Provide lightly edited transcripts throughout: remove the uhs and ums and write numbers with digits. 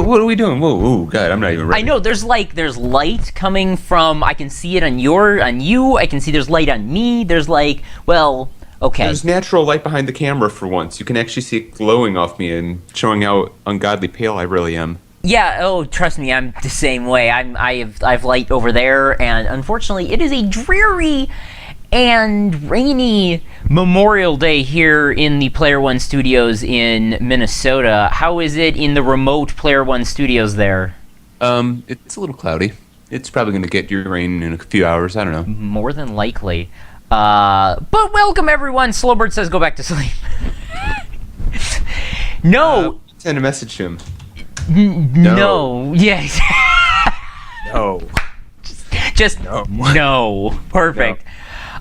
what are we doing? Whoa, God, I'm not even ready. I know there's light coming from. I can see it on you. I can see there's light on me. There's okay. There's natural light behind the camera for once. You can actually see it glowing off me and showing how ungodly pale I really am. Yeah. Oh, trust me, I'm the same way. I have light over there, and unfortunately, it is a dreary and rainy Memorial Day here in the PlayerOne studios in Minnesota. How is it in the remote PlayerOne studios there? It's a little cloudy. It's probably going to get your rain in a few hours. I don't know. More than likely. But welcome everyone. Slowbird says go back to sleep. No. Send a message to him. No. Yes. No. Just no. Perfect. No.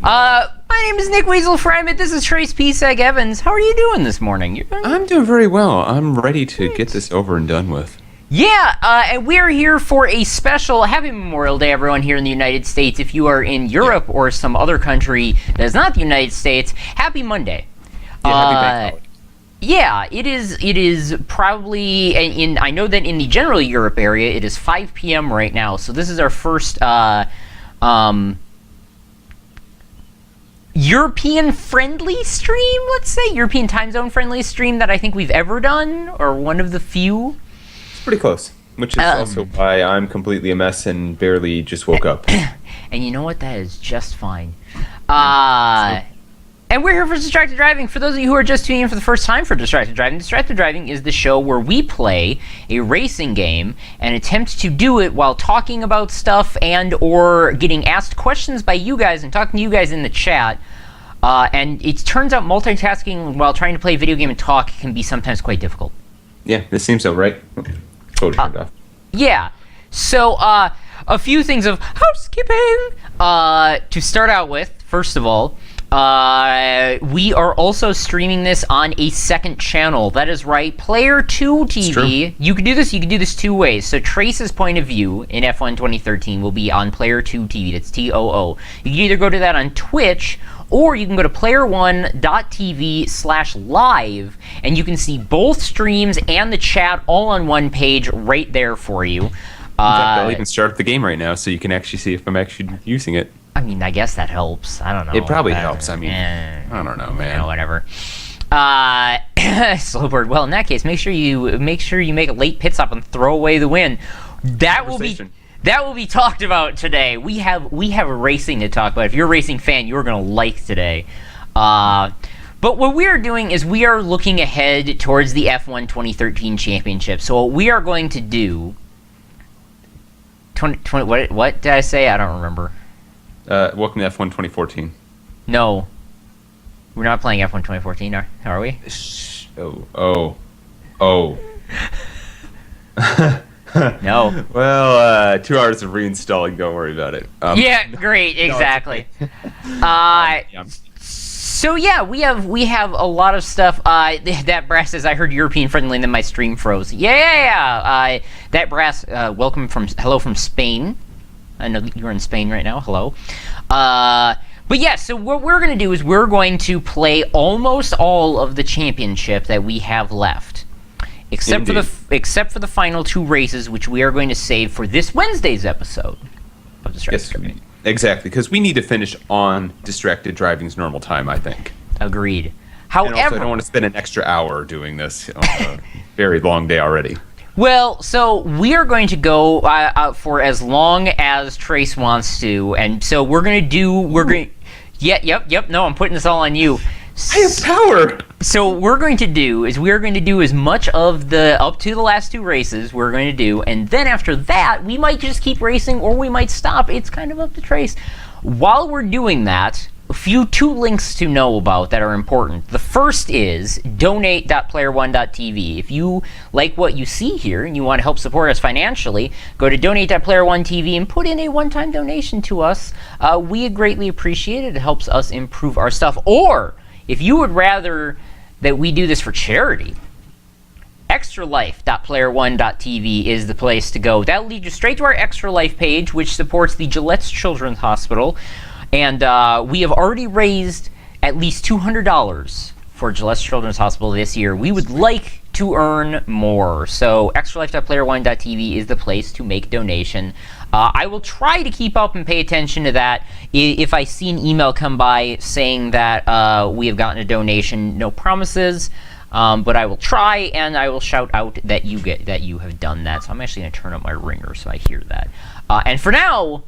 My name is Nick Weasel Fryman. This is Trace P-Seg Evans. How are you doing this morning? I'm doing very well. I'm ready to get this over and done with. Yeah, and we're here for a special Happy Memorial Day, everyone here in the United States. If you are in Europe or some other country that is not the United States, Happy Monday. Yeah, happy bank holiday. Yeah, it is probably, I know that in the general Europe area, it is 5 p.m. right now, so this is our first, European-friendly stream, let's say? European time zone-friendly stream that I think we've ever done, or one of the few. It's pretty close, which is also why I'm completely a mess and barely just woke up. And you know what? That is just fine. And we're here for Distracted Driving. For those of you who are just tuning in for the first time for Distracted Driving is the show where we play a racing game and attempt to do it while talking about stuff and or getting asked questions by you guys and talking to you guys in the chat. And it turns out multitasking while trying to play a video game and talk can be sometimes quite difficult. Yeah, this seems so, right? Totally turned off. Yeah. So, a few things of housekeeping. To start out with, first of all, we are also streaming this on a second channel. That is right, Player2 TV. You can do this two ways. So Trace's point of view in F1 2013 will be on Player2 TV. That's TOO. You can either go to that on Twitch, or you can go to playerone.tv/live, and you can see both streams and the chat all on one page right there for you. I'll even start the game right now, so you can actually see if I'm actually using it. I mean, I guess that helps. I don't know. It probably helps. I mean, I don't know, man. Whatever. Slowbird. Well, in that case, make sure you make a late pit stop and throw away the win. That will be talked about today. We have racing to talk about. If you're a racing fan, you're gonna like today. But what we are doing is we are looking ahead towards the F1 2013 championship. So what we are going to do. What did I say? I don't remember. Welcome to F1 2014. No. We're not playing F1 2014, are we? Oh. No. Well, 2 hours of reinstalling, don't worry about it. Yeah, great, exactly. So yeah, we have a lot of stuff. That brass says I heard European friendly and then my stream froze. Yeah. That brass, hello from Spain. I know that you're in Spain right now. Hello. But yeah, so what we're going to do is we're going to play almost all of the championship that we have left. Except for the final 2 races, which we are going to save for this Wednesday's episode of Distracted Driving. Exactly, because we need to finish on Distracted Driving's normal time, I think. Agreed. However, and also, I don't want to spend an extra hour doing this on a very long day already. Well, so we are going to go for as long as Trace wants to, and so we're going to... Yep, no, I'm putting this all on you. I have power! So what we're going to do is as much of up to the last 2 races we're going to do, and then after that, we might just keep racing, or we might stop. It's kind of up to Trace. While we're doing that, 2 links to know about that are important. The first is donate.playerone.tv. If you like what you see here and you want to help support us financially, go to donate.playerone.tv and put in a one-time donation to us. We greatly appreciate it. It helps us improve our stuff. Or, if you would rather that we do this for charity, extralife.playerone.tv is the place to go. That'll lead you straight to our Extra Life page, which supports the Gillette's Children's Hospital. And we have already raised at least $200 for Gillette's Children's Hospital this year. We would like to to earn more. So extralife.playerone.tv is the place to make donation. I will try to keep up and pay attention to that. If I see an email come by saying that we have gotten a donation, no promises, but I will try, and I will shout out that you have done that. So I'm actually going to turn up my ringer so I hear that. And for now,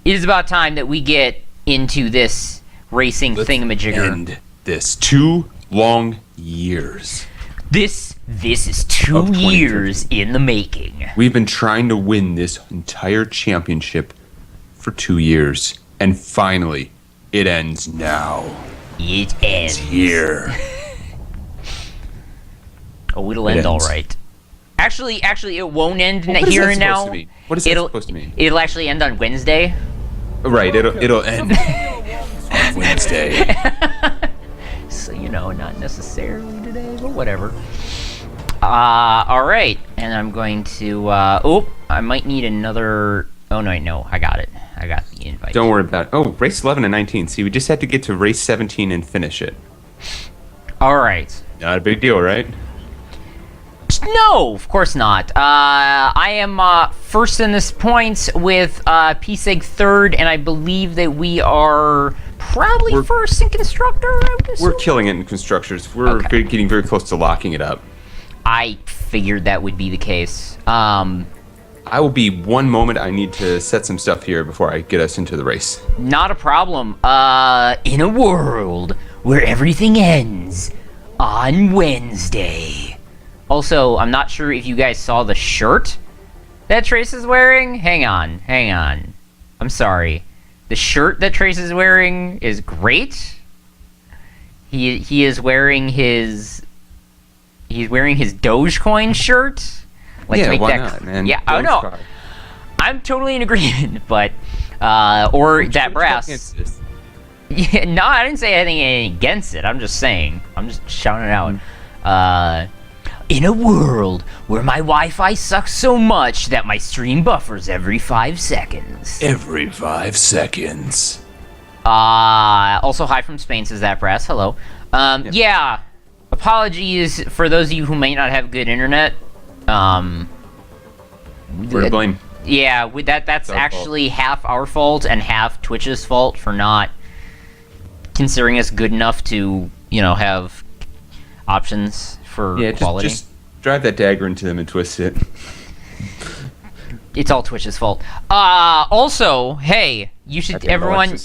it is about time that we get into this racing thingamajigger. End this 2 long years. This is 2 years in the making. We've been trying to win this entire championship for 2 years, and finally, it ends now. It ends It's here. Oh, it'll end all right. Actually, it won't end here and now. What is that supposed to mean? It'll actually end on Wednesday. Right, it'll end on Wednesday. So, not necessarily today, but whatever. All right, and I'm going to. I might need another. Oh no, I got it. I got the invite. Don't worry about it. Oh, race 11 and 19. See, we just had to get to race 17 and finish it. All right. Not a big deal, right? No, of course not. I am first in this points with PSEG third, and I believe that we are probably first in constructor. We're killing it in constructors. We're getting very close to locking it up. I figured that would be the case. I will be one moment. I need to set some stuff here before I get us into the race. Not a problem. In a world where everything ends on Wednesday. Also, I'm not sure if you guys saw the shirt that Trace is wearing. Hang on. I'm sorry. The shirt that Trace is wearing is great. He is wearing his Dogecoin shirt. Let's make why that not, man? Yeah, I don't know. I'm totally in agreement, but or that brass. Yeah, no, I didn't say anything against it. I'm just saying. I'm just shouting it out. In a world where my Wi-Fi sucks so much that my stream buffers every 5 seconds. Every 5 seconds. Also, hi from Spain, says that brass. Hello. Yeah. Apologies for those of you who may not have good internet. We're to blame. Yeah, that's actually half our fault and half Twitch's fault for not considering us good enough to, have options for quality. Just drive that dagger into them and twist it. It's all Twitch's fault. Also, hey, you should everyone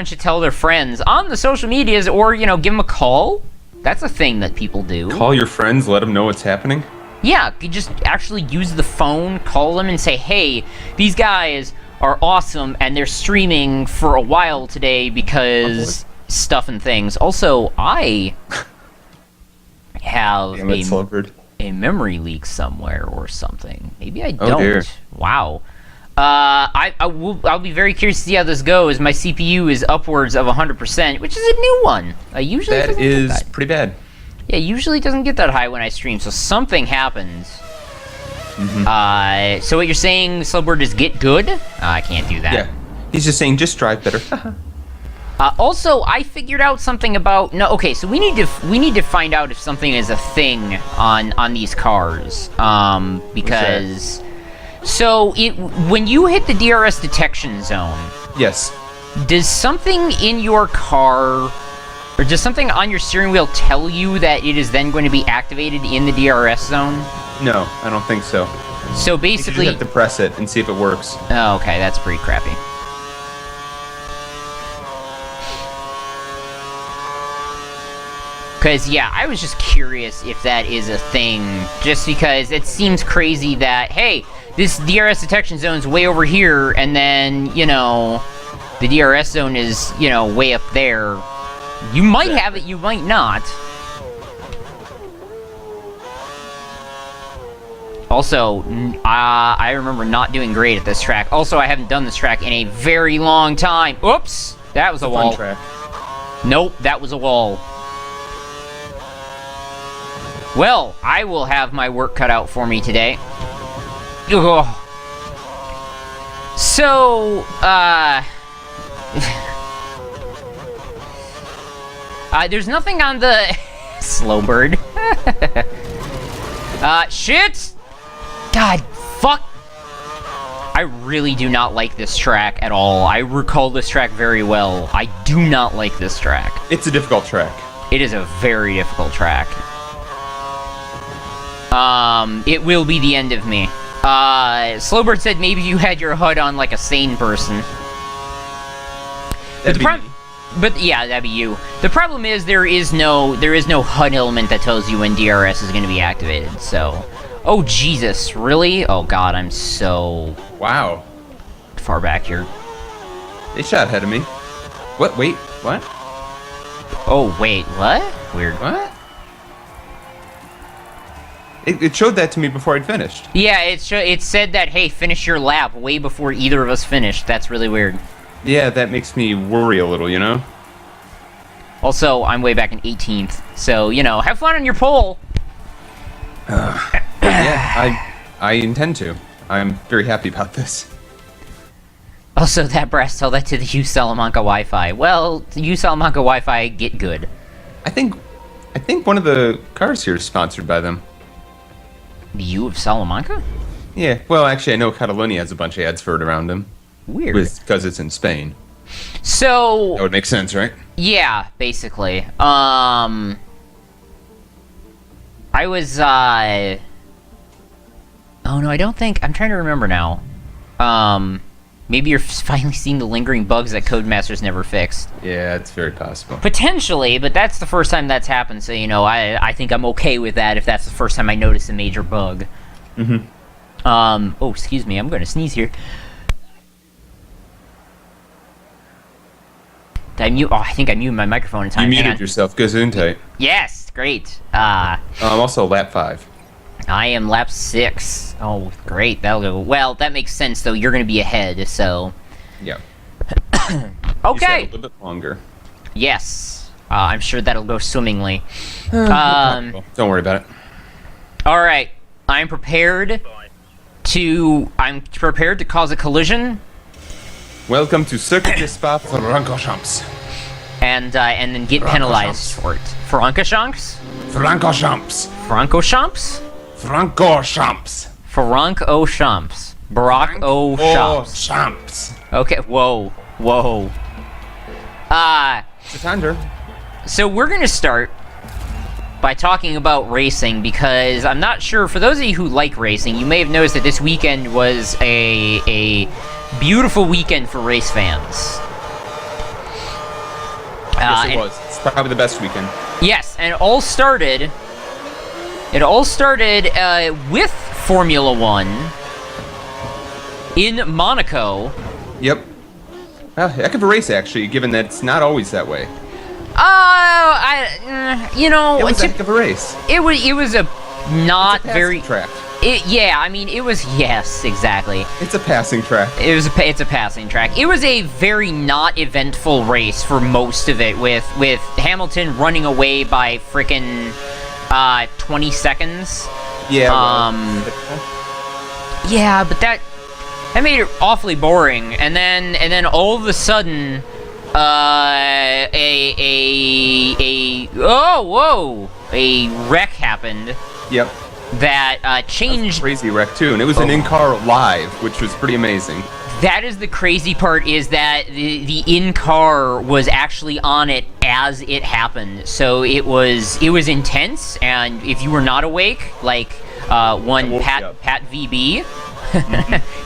should tell their friends on the social medias, or give them a call. That's a thing that people do. Call your friends, let them know what's happening. Yeah, you just actually use the phone, call them, and say, "Hey, these guys are awesome, and they're streaming for a while today because stuff and things." Also, I have a memory leak somewhere or something. Maybe I don't. Dear. Wow. I'll be very curious to see how this goes. My CPU is upwards of 100%, which is a new one. That is pretty bad. Yeah, usually it doesn't get that high when I stream, so something happens. Mm-hmm. So what you're saying, Slubword, is get good? I can't do that. Yeah. He's just saying, just drive better. Also, I figured out something about so we need to find out if something is a thing on these cars. Because when you hit the DRS detection zone, yes. Does something in your car or does something on your steering wheel tell you that it is then going to be activated in the DRS zone? No, I don't think so. So basically, you have to press it and see if it works. Oh, okay, that's pretty crappy. Because, yeah, I was just curious if that is a thing, just because it seems crazy that, hey, this DRS detection zone's way over here, and then, the DRS zone is, way up there. You might have it, you might not. Also, I remember not doing great at this track. Also, I haven't done this track in a very long time. Oops! That was a wall. Fun track. Nope, that was a wall. Well, I will have my work cut out for me today. Ugh. So, there's nothing on the... Slow bird. Shit! God, fuck! I really do not like this track at all. I recall this track very well. I do not like this track. It's a difficult track. It is a very difficult track. It will be the end of me. Slowbird said maybe you had your HUD on like a sane person. That'd be me. But yeah, that'd be you. The problem is there is no HUD element that tells you when DRS is going to be activated. So, oh Jesus, really? Oh God, I'm so wow far back here. They shot ahead of me. What? Wait, what? Oh wait, what? Weird. What? It showed that to me before I'd finished. Yeah, it said that, hey, finish your lap way before either of us finished. That's really weird. Yeah, that makes me worry a little, you know? Also, I'm way back in 18th, so, you know, have fun on your pole! Yeah, I intend to. I'm very happy about this. Also, that brass, tell that to the U Salamanca Wi-Fi. Well, the U Salamanca Wi-Fi, get good. I think one of the cars here is sponsored by them. The U of Salamanca? Yeah, well, actually, I know Catalonia has a bunch of ads for it around them. Weird. Because it's in Spain. So... That would make sense, right? Yeah, basically. I was, Oh, no, I don't think... I'm trying to remember now. Maybe you're finally seeing the lingering bugs that Codemasters never fixed. Yeah, it's very possible. Potentially, but that's the first time that's happened, so, you know, I think I'm okay with that if that's the first time I notice a major bug. Mm-hmm. Oh, excuse me, I'm gonna sneeze here. Did I mute? Oh, I think I muted my microphone in time. You muted yourself. Gesundheit. Yes, great. I'm also lap 5. I am lap 6. Oh, great. That'll go. Well, that makes sense, though. You're going to be ahead, so... Yeah. Okay. You said a little bit longer. Yes. I'm sure that'll go swimmingly. Don't worry about it. All right. I'm prepared to cause a collision. Welcome to Circuit de Spa Francorchamps. And then get penalized for it. Francochamps? Francorchamps. Francochamps? Francorchamps. Franco-champs. Barack O-champs. Champs. Okay, whoa. Satandra. So we're gonna start by talking about racing, because I'm not sure, for those of you who like racing, you may have noticed that this weekend was a beautiful weekend for race fans. Yes, it was. It's probably the best weekend. Yes, and it all started with Formula One in Monaco. Yep. Well, heck of a race, actually, given that it's not always that way. It was a heck of a race. It was a not it's a very track. Yes, exactly. It's a passing track. It's a passing track. It was a very not eventful race for most of it, with Hamilton running away by frickin' 20 seconds. Yeah. Yeah, but that made it awfully boring. And then all of a sudden, a wreck happened. Yep. That changed. A crazy wreck too, and it was an in-car live, which was pretty amazing. That is the crazy part, is that the in-car was actually on it as it happened. So it was intense, and if you were not awake, like one Pat VB,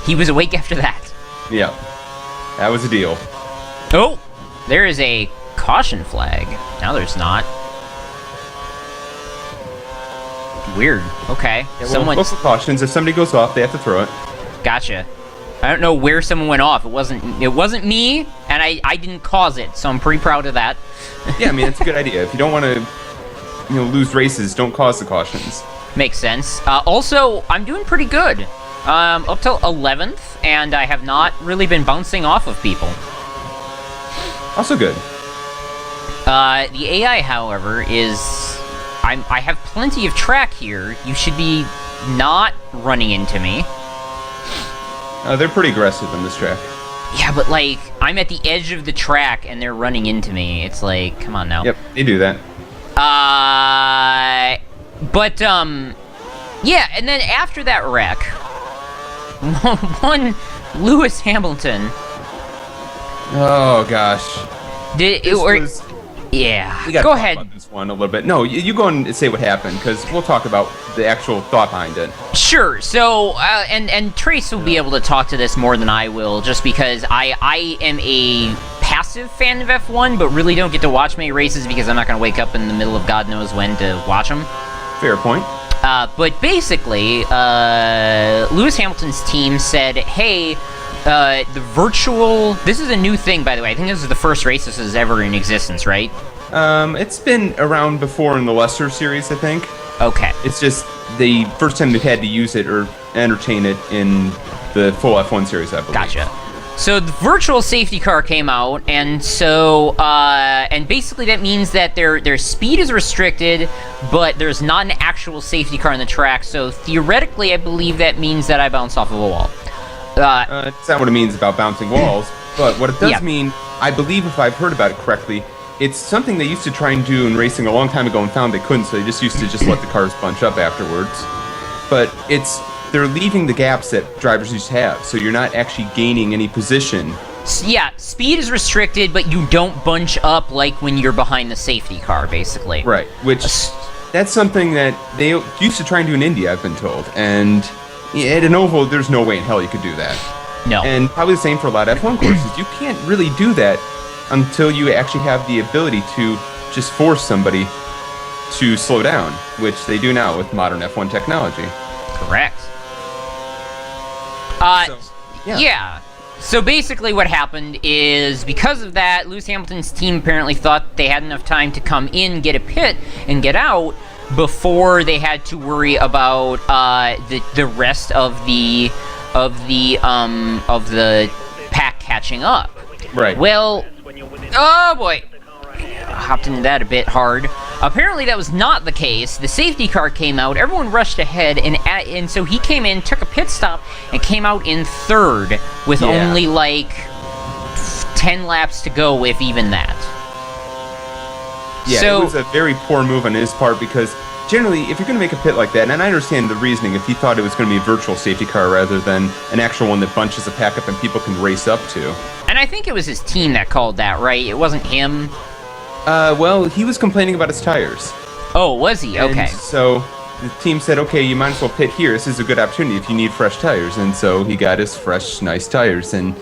he was awake after that. Yeah, that was a deal. Oh, there is a caution flag. Now there's not. Weird. Okay. Yeah, well, most cautions, if somebody goes off, they have to throw it. Gotcha. I don't know where someone went off. It wasn't me, and I didn't cause it, so I'm pretty proud of that. Yeah, I mean, it's a good idea. If you don't want to, lose races, don't cause the cautions. Makes sense. Also, I'm doing pretty good. Up till 11th, and I have not really been bouncing off of people. Also good. The AI, however, is... I have plenty of track here. You should be not running into me. They're pretty aggressive on this track. Yeah, but, like, I'm at the edge of the track, and they're running into me. It's like, come on now. Yep, they do that. Yeah, and then after that wreck, one Lewis Hamilton. Oh gosh. Yeah. We gotta go talk ahead. about this one a little bit. No, you go and say what happened, because we'll talk about the actual thought behind it. Sure. So, and Trace will be able to talk to this more than I will, just because I am a passive fan of F1, but really don't get to watch many races because I'm not going to wake up in the middle of God knows when to watch them. Fair point. But basically, Lewis Hamilton's team said, hey, the virtual... This is a new thing, by the way. I think this is the first race this is ever in existence, right? It's been around before in the lesser series, I think. Okay. It's just the first time they've had to use it or entertain it in the full F1 series, I believe. Gotcha. So the virtual safety car came out, and so and basically that means that their speed is restricted, but there's not an actual safety car on the track. So theoretically, I believe that means that I bounce off of a wall. It's not what it means about bouncing walls, but what it does mean, I believe if I've heard about it correctly, it's something they used to try and do in racing a long time ago and found they couldn't, so they just used to just let the cars bunch up afterwards. But they're leaving the gaps that drivers used to have, so you're not actually gaining any position. Yeah, speed is restricted, but you don't bunch up like when you're behind the safety car, basically. Right, which that's something that they used to try and do in India, I've been told, and at an oval, there's no way in hell you could do that. No. And probably the same for a lot of F1 courses. You can't really do that until you actually have the ability to just force somebody to slow down, which they do now with modern F1 technology. Correct. Yeah. So basically what happened is, because of that, Lewis Hamilton's team apparently thought they had enough time to come in, get a pit, and get out before they had to worry about the rest of the pack catching up. Right. Well, oh boy. Hopped into that a bit hard. Apparently that was not the case. The safety car came out, everyone rushed ahead, and so he came in, took a pit stop, and came out in third with only like 10 laps to go, if even that. Yeah, so, it was a very poor move on his part, because generally, if you're going to make a pit like that, and I understand the reasoning, if he thought it was going to be a virtual safety car rather than an actual one that bunches a pack up and people can race up to. And I think it was his team that called that, right? It wasn't him? Well, he was complaining about his tires. Oh, was he? Okay. And so the team said, okay, you might as well pit here. This is a good opportunity if you need fresh tires. And so he got his fresh, nice tires. And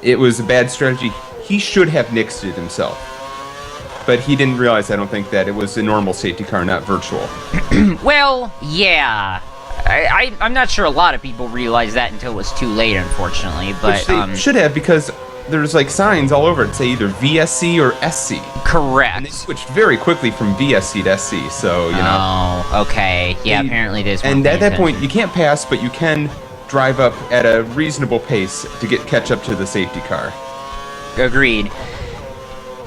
it was a bad strategy. He should have nixed it himself. But he didn't realize, I don't think, that it was a normal safety car, not virtual. Well, yeah. I'm not sure a lot of people realized that until it was too late, unfortunately. But which they should have, because there's like signs all over it say either VSC or SC. Correct. And they switched very quickly from VSC to SC, so, you know. Oh, okay. Yeah, apparently there's one. And at that point, you can't pass, but you can drive up at a reasonable pace to catch up to the safety car. Agreed.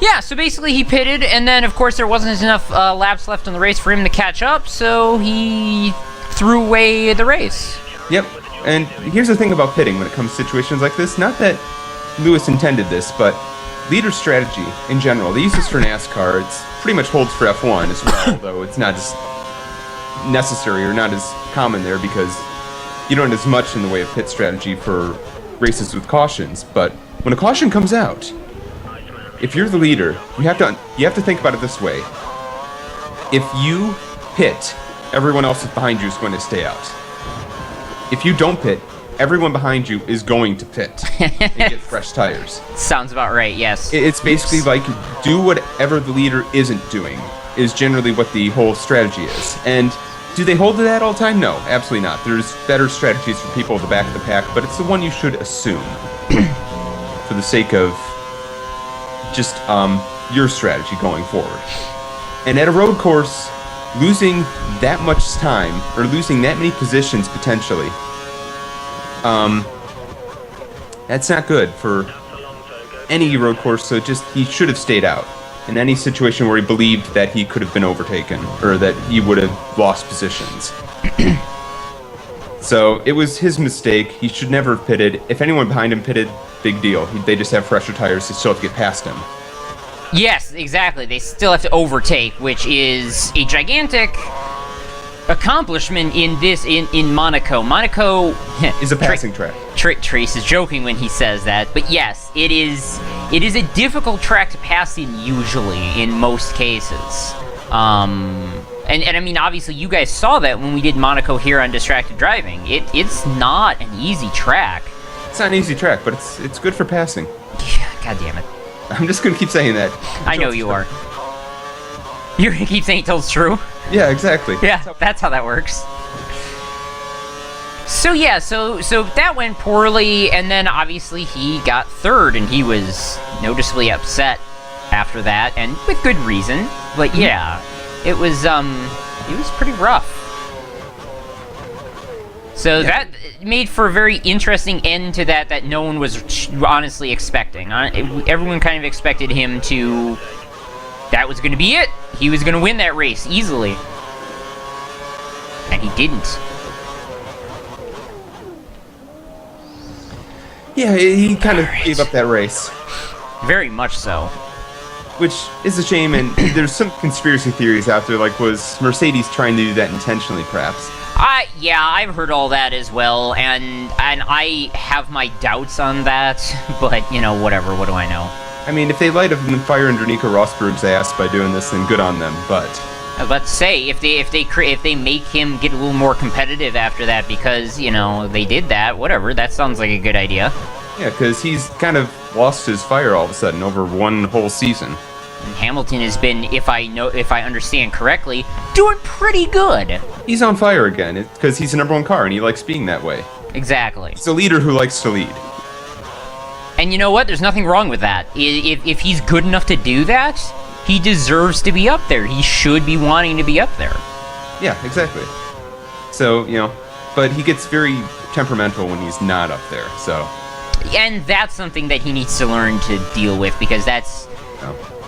Yeah, so basically he pitted, and then, of course, there wasn't enough laps left in the race for him to catch up, so he threw away the race. Yep. And here's the thing about pitting when it comes to situations like this. Not that Lewis intended this, but leader strategy in general. They use this for NASCAR. It's pretty much holds for F1 as well, though it's not as necessary or not as common there because you don't have as much in the way of pit strategy for races with cautions. But when a caution comes out, if you're the leader, you have to think about it this way. If you pit, everyone else behind you is going to stay out. If you don't pit, everyone behind you is going to pit and get fresh tires. Sounds about right, yes. It's basically like do whatever the leader isn't doing is generally what the whole strategy is. And do they hold to that all the time? No, absolutely not. There's better strategies for people at the back of the pack, but it's the one you should assume for the sake of just your strategy going forward. And at a road course, losing that much time or losing that many positions potentially, that's not good for any road course. So he should have stayed out in any situation where he believed that he could have been overtaken or that he would have lost positions. So it was his mistake. He should never have pitted. If anyone behind him pitted, big deal. They just have fresher tires. They still have to get past him. Yes, exactly. They still have to overtake, which is a gigantic accomplishment in this in Monaco. Monaco is a passing track. Trace is joking when he says that, but yes, it is a difficult track to pass in usually in most cases. And I mean, obviously, you guys saw that when we did Monaco here on Distracted Driving. It's not an easy track. It's not an easy track, but it's good for passing. God damn it. I'm just gonna keep saying that. I know you are. You're gonna keep saying until it's true? Yeah, exactly. Yeah, that's how that works. So yeah, so that went poorly, and then obviously he got third, and he was noticeably upset after that, and with good reason. But yeah, it was pretty rough. So that made for a very interesting end to that no one was honestly expecting. Everyone kind of expected him to... That was going to be it. He was going to win that race easily. And he didn't. Yeah, he kind of gave up that race. Very much so. Which is a shame, and there's some conspiracy theories out there, like, was Mercedes trying to do that intentionally, perhaps? Yeah, I've heard all that as well, and I have my doubts on that, but, you know, whatever, what do I know? I mean, if they light a fire under Nico Rosberg's ass by doing this, then good on them, but... Let's say, if they make him get a little more competitive after that because, you know, they did that, whatever, that sounds like a good idea. Yeah, because he's kind of lost his fire all of a sudden over one whole season. And Hamilton has been, if I understand correctly, doing pretty good. He's on fire again, because he's the #1 car, and he likes being that way. Exactly. He's a leader who likes to lead. And you know what? There's nothing wrong with that. If he's good enough to do that, he deserves to be up there. He should be wanting to be up there. Yeah, exactly. So, you know, but he gets very temperamental when he's not up there, so... And that's something that he needs to learn to deal with, because that's...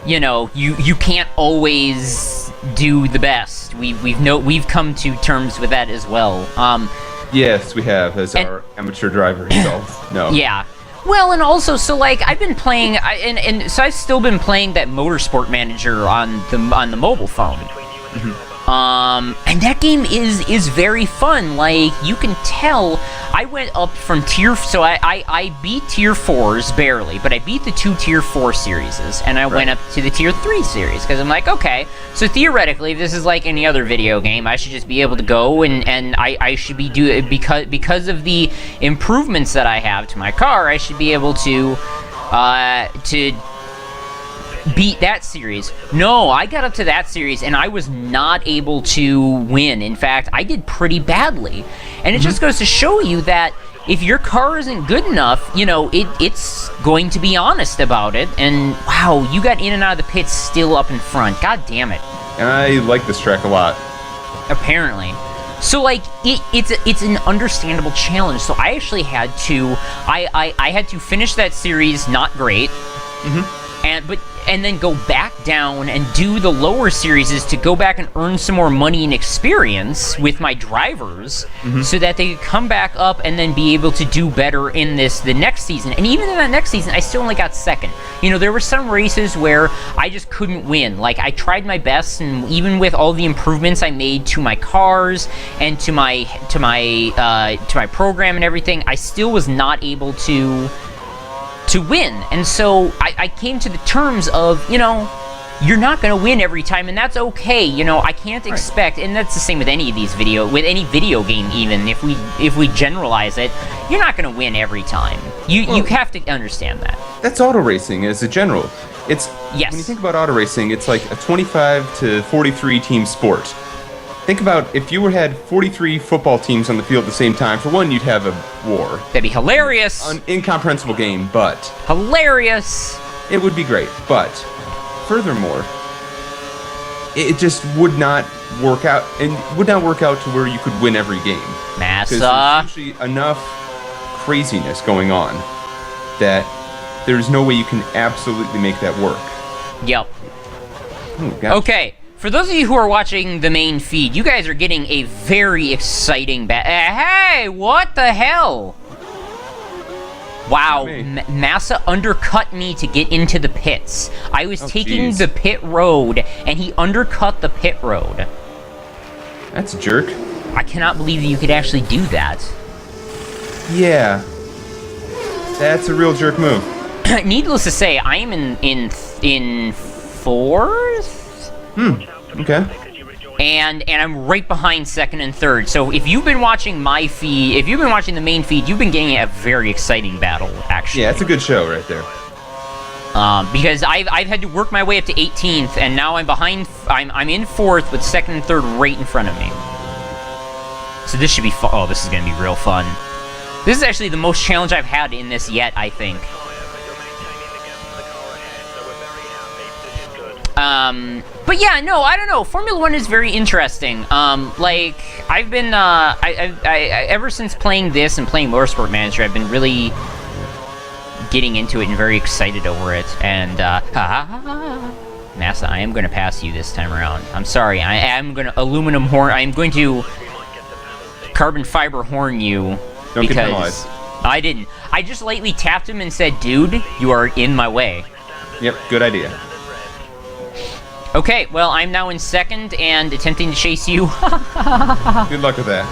You know, you can't always do the best. We've come to terms with that as well. Yes, we have, as our amateur driver himself. No. Yeah. Well, and also, so like I've been playing, and so I've still been playing that Motorsport Manager on the mobile phone. And that game is very fun. Like, you can tell, I went up from so I beat tier 4s barely, but I beat the 2 tier 4 series, and I went up to the tier 3 series, because I'm like, okay, so theoretically, if this is like any other video game, I should just be able to go, and I should be because of the improvements that I have to my car, I should be able to beat that series. No, I got up to that series and I was not able to win. In fact, I did pretty badly. And it just goes to show you that if your car isn't good enough, you know, it's going to be honest about it. And wow, you got in and out of the pits still up in front. God damn it. And I like this track a lot. Apparently. So, like, it's an understandable challenge. So I actually had to, I had to finish that series not great. And then go back down and do the lower series to go back and earn some more money and experience with my drivers, so that they could come back up and then be able to do better in the next season. And even in that next season, I still only got second. You know, there were some races where I just couldn't win. Like, I tried my best, and even with all the improvements I made to my cars and to my program and everything, I still was not able to win. And so I came to the terms of, you know, you're not going to win every time, and that's okay. You know, I can't expect, and that's the same with any of these with any video game even, if we generalize it, you're not going to win every time. You have to understand that. That's auto racing as a general. It's yes. When you think about auto racing, it's like a 25 to 43 team sport. Think about if you had 43 football teams on the field at the same time. For one, you'd have a war. That'd be hilarious. An incomprehensible game, but... Hilarious. It would be great, but furthermore, it just would not work out, and would not work out to where you could win every game. Massa. Because there's usually enough craziness going on that there's no way you can absolutely make that work. Yep. Oh, gosh. Okay. For those of you who are watching the main feed, you guys are getting a very exciting hey, what the hell? Wow, Massa undercut me to get into the pits. I was taking the pit road, and he undercut the pit road. That's a jerk. I cannot believe you could actually do that. Yeah. That's a real jerk move. Needless to say, I am in fourth. Okay. And I'm right behind second and third. So if you've been watching my feed, if you've been watching the main feed, you've been getting a very exciting battle, actually. Yeah, it's a good show right there. Because I've had to work my way up to 18th, and now I'm behind. I'm in fourth with second and third right in front of me. So this should be fun. Oh, this is gonna be real fun. This is actually the most challenge I've had in this yet, I think. But yeah, no, I don't know. Formula One is very interesting. Like I've been, ever since playing this and playing Motorsport Manager, I've been really getting into it and very excited over it. And NASA, I am going to pass you this time around. I'm sorry. I am going to aluminum horn. I am going to carbon fiber horn you. Don't get penalized. I didn't. I just lightly tapped him and said, "Dude, you are in my way." Yep, good idea. Okay, well, I'm now in second and attempting to chase you. Good luck with that.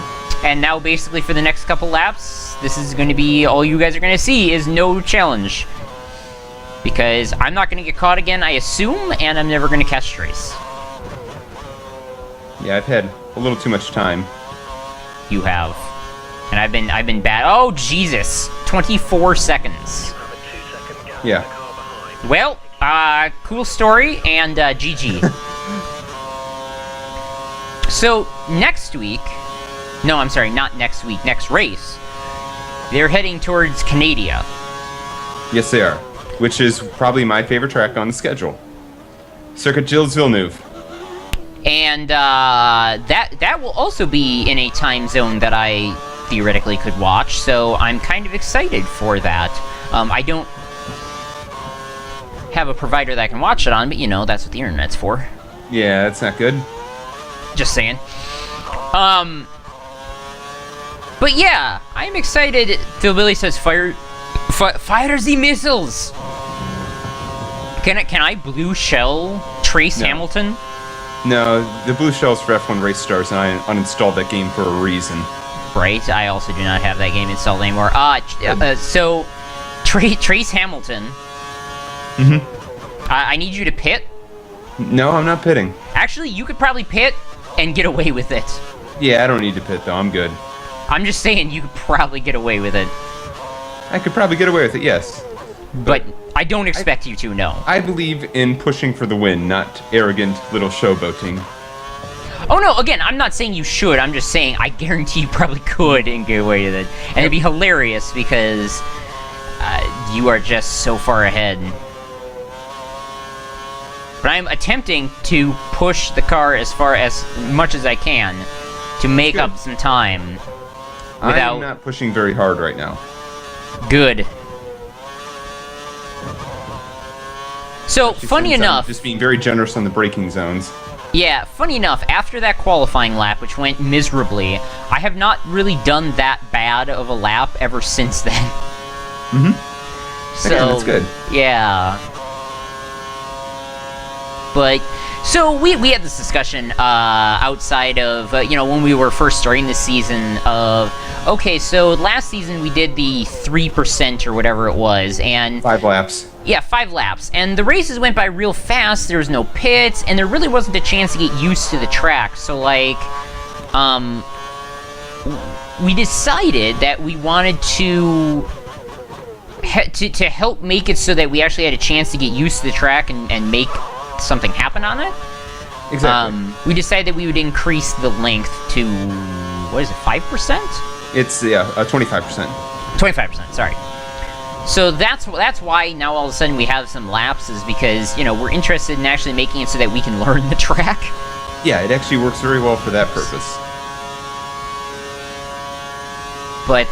And now, basically, for the next couple laps, this is going to be all you guys are going to see is no challenge. Because I'm not going to get caught again, I assume, and I'm never going to catch Trace. Yeah, I've had a little too much time. You have. And I've been bad. Oh, Jesus. 24 seconds. Yeah. Well, cool story, and GG. So, next week... No, I'm sorry, not next week. Next race. They're heading towards Canada. Yes, they are. Which is probably my favorite track on the schedule. Circuit Gilles Villeneuve. And that will also be in a time zone that I theoretically could watch, so I'm kind of excited for that. I don't have a provider that I can watch it on, but you know, that's what the internet's for. Yeah, that's not good. Just saying. But yeah, I'm excited. Phil Billy says, fire the missiles! Can I blue shell Trace Hamilton? No, the blue shell's for F1 Race Stars, and I uninstalled that game for a reason. Right, I also do not have that game installed anymore. So, Trace Hamilton. I need you to pit. No, I'm not pitting. Actually, you could probably pit and get away with it. Yeah, I don't need to pit, though. I'm good. I'm just saying you could probably get away with it. I could probably get away with it, yes. But I don't expect you to, no. I believe in pushing for the win, not arrogant little showboating. Oh no, again, I'm not saying you should, I'm just saying I guarantee you probably could and get away with it. And it'd be hilarious because you are just so far ahead. But I'm attempting to push the car as much as I can to make up some time. I'm not pushing very hard right now. Good. So, funny enough... just being very generous on the braking zones. Yeah, funny enough, after that qualifying lap, which went miserably, I have not really done that bad of a lap ever since then. So, yeah, that's good. Yeah. But, so we had this discussion outside of, when we were first starting the season of, okay, so last season we did the 3% or whatever it was, and... 5 laps. Yeah, 5 laps. And the races went by real fast, there was no pits, and there really wasn't a chance to get used to the track. So, like, we decided that we wanted to help make it so that we actually had a chance to get used to the track and make something happen on it. Exactly. We decided that we would increase the length to, what is it, 5%? It's, 25%. 25%, sorry. So that's why now all of a sudden we have some lapses, because, we're interested in actually making it so that we can learn the track. Yeah, it actually works very well for that purpose. But,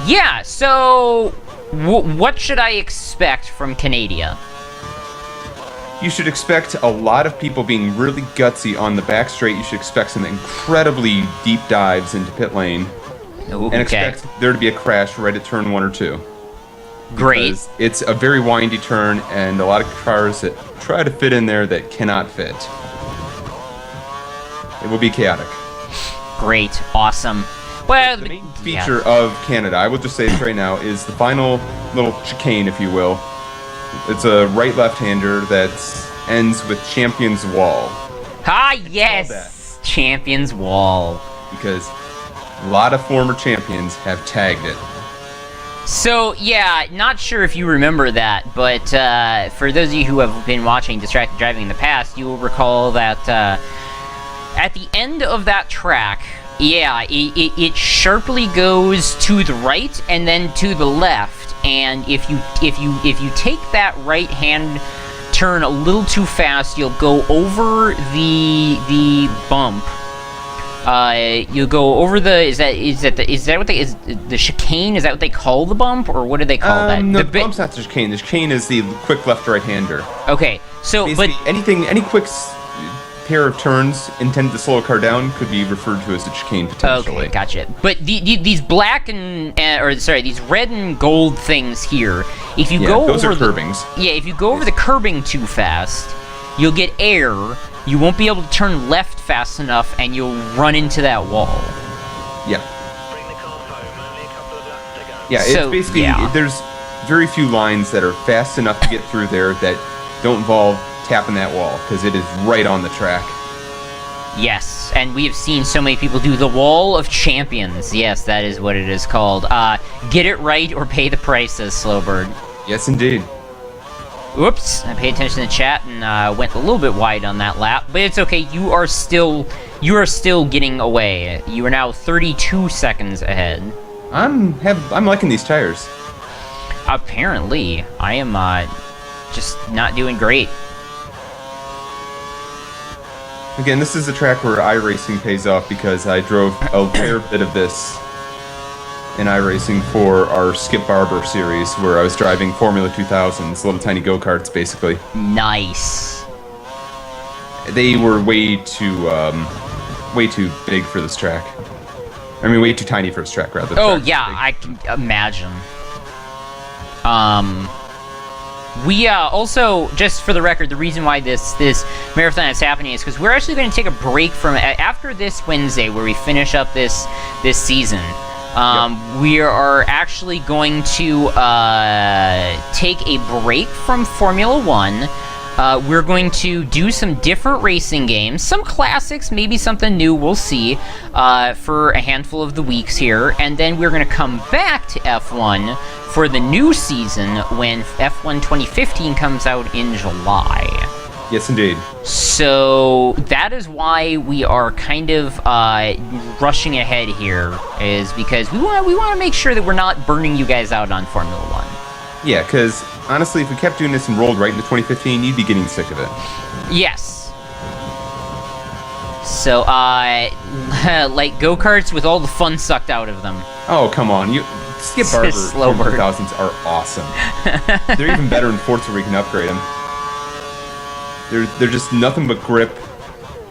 yeah, so what should I expect from Canada? You should expect a lot of people being really gutsy on the back straight. You should expect some incredibly deep dives into pit lane. Ooh, and expect there to be a crash right at turn 1 or 2. Great. Because it's a very windy turn, and a lot of cars that try to fit in there that cannot fit. It will be chaotic. Great. Awesome. Well, The main feature of Canada, I will just say this right now, is the final little chicane, if you will. It's a right-left-hander that ends with Champion's Wall. Ah, yes! Champion's Wall. Because a lot of former champions have tagged it. So, yeah, not sure if you remember that, but for those of you who have been watching Distracted Driving in the past, you will recall that at the end of that track, yeah, it sharply goes to the right and then to the left, and if you take that right hand turn a little too fast, you'll go over the bump. You go over the is that what they is the chicane? Is that what they call the bump, or what do they call that? No, the bump's not the chicane. The chicane is the quick left-right-hander. Okay, so Basically, any quick pair of turns intended to slow a car down could be referred to as the chicane potentially. Okay, gotcha. But these black these red and gold things here, if you go those over are curbings. if you go over the curbing too fast, you'll get air. You won't be able to turn left fast enough, and you'll run into that wall. Yeah. Yeah, So, it's basically, yeah. there's very few lines that are fast enough to get through there that don't involve tapping that wall, because it is right on the track. Yes, and we have seen so many people do the Wall of Champions. Yes, that is what it is called. Get it right or pay the price, says Slowbird. Yes, indeed. Whoops, I paid attention to the chat and went a little bit wide on that lap, but it's okay. You are still getting away. You are now 32 seconds ahead. I'm liking these tires. Apparently, I am just not doing great. Again, this is a track where iRacing pays off because I drove a fair bit of this in iRacing for our Skip Barber series, where I was driving Formula 2000s, little tiny go-karts, basically. Nice. They were way too big for this track. I mean, way too tiny for this track, rather. Oh yeah, I can imagine. We also, just for the record, the reason why this marathon is happening is because we're actually going to take a break from after this Wednesday, where we finish up this season. We are actually going to take a break from Formula 1. We're going to do some different racing games, some classics, maybe something new, we'll see, for a handful of the weeks here, and then we're going to come back to F1 for the new season when F1 2015 comes out in July. Yes, indeed. So that is why we are kind of rushing ahead here, is because we want to make sure that we're not burning you guys out on Formula 1. Yeah, because honestly, if we kept doing this and rolled right into 2015, you'd be getting sick of it. Yes. So, like go-karts with all the fun sucked out of them. Oh, come on. Skip Barber Slowbird. 2000s are awesome. They're even better in Forza where you can upgrade them. They're just nothing but grip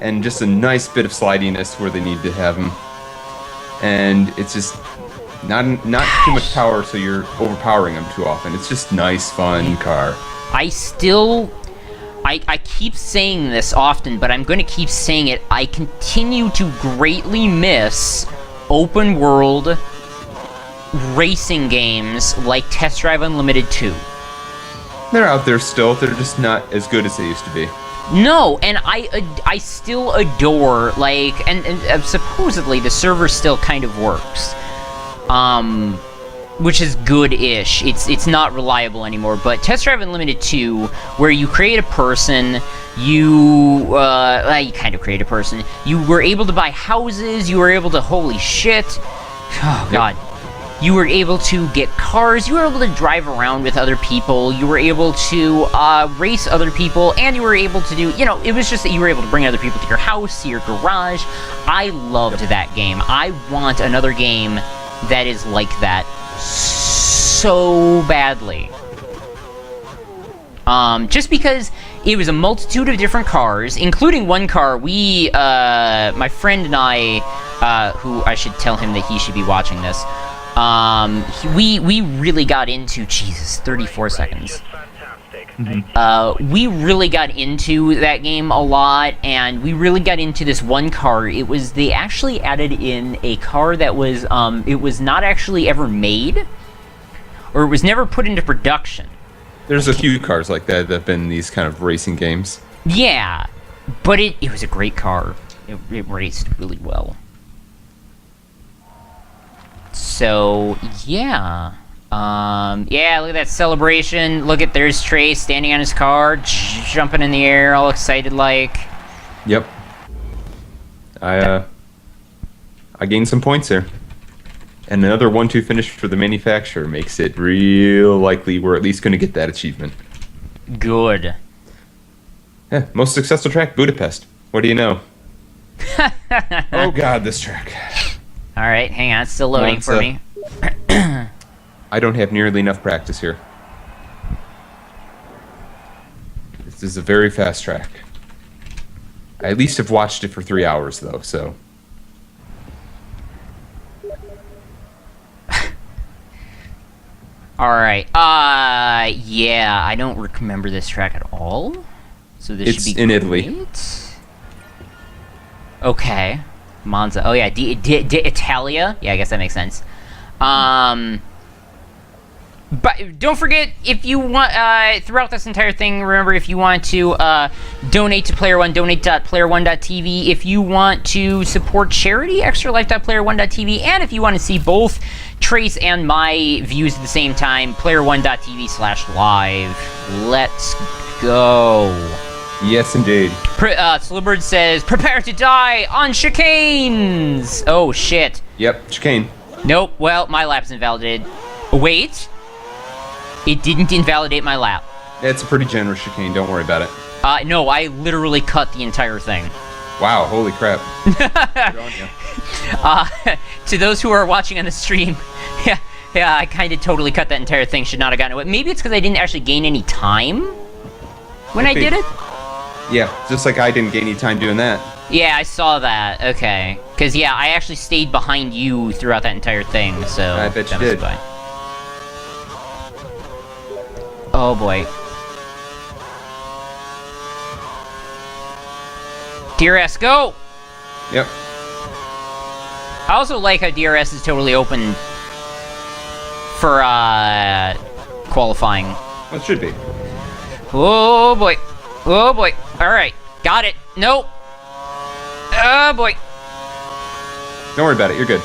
and just a nice bit of slidiness where they need to have them. And it's just not too much power, so you're overpowering them too often. It's just nice, fun car. I keep saying this often, but I'm going to keep saying it. I continue to greatly miss open world racing games like Test Drive Unlimited 2. They're out there still. They're just not as good as they used to be. No, and I still adore, like, and supposedly the server still kind of works. Which is good-ish. It's not reliable anymore, but Test Drive Unlimited 2, where you create a person, you kind of create a person, you were able to buy houses, you were able to, holy shit, oh god, you were able to get cars, you were able to drive around with other people, you were able to race other people, and you were able to do, it was just that you were able to bring other people to your house, to your garage. I loved that game. I want another game that is like that so badly. Just because it was a multitude of different cars, including one car we, my friend and I, who I should tell him that he should be watching this, we really got into, Jesus, 34 seconds. We really got into that game a lot, and we really got into this one car. They actually added in a car that was, it was not actually ever made, or it was never put into production. There's a few cars like that have been in these kind of racing games. Yeah, but it was a great car. It raced really well. So, yeah. Yeah, look at that celebration. Look there's Trace standing on his car, jumping in the air, all excited like. Yep. I gained some points there. And another 1-2 finish for the manufacturer makes it real likely we're at least going to get that achievement. Good. Yeah, most successful track, Budapest. What do you know? Oh god, this track. Alright, hang on, it's still loading for me. I don't have nearly enough practice here. This is a very fast track. I at least have watched it for 3 hours though, so... Alright, yeah, I don't remember this track at all. So this should be in great. Italy. Okay. Monza. Oh yeah, Italia? Yeah, I guess that makes sense. But don't forget, if you want, throughout this entire thing, remember, if you want to donate to Player One, donate.playerone.tv. If you want to support charity, extralife.playerone.tv. And if you want to see both Trace and my views at the same time, playerone.tv/live. Let's go. Yes, indeed. Slibird says, prepare to die on chicanes! Oh, shit. Yep, chicane. Nope, well, my lap's invalidated. Wait. It didn't invalidate my lap. It's a pretty generous chicane, don't worry about it. No, I literally cut the entire thing. Wow, holy crap. Good on you. To those who are watching on the stream, yeah, I kind of totally cut that entire thing. Should not have gotten away. Maybe it's because I didn't actually gain any time when I did it? Yeah, just like I didn't gain any time doing that. Yeah, I saw that. Okay. Because, yeah, I actually stayed behind you throughout that entire thing, so... I bet you did. Fine. Oh, boy. DRS, go! Yep. I also like how DRS is totally open for, qualifying. Well, it should be. Oh, boy. Oh, boy. Alright. Got it. Nope. Oh, boy. Don't worry about it, you're good.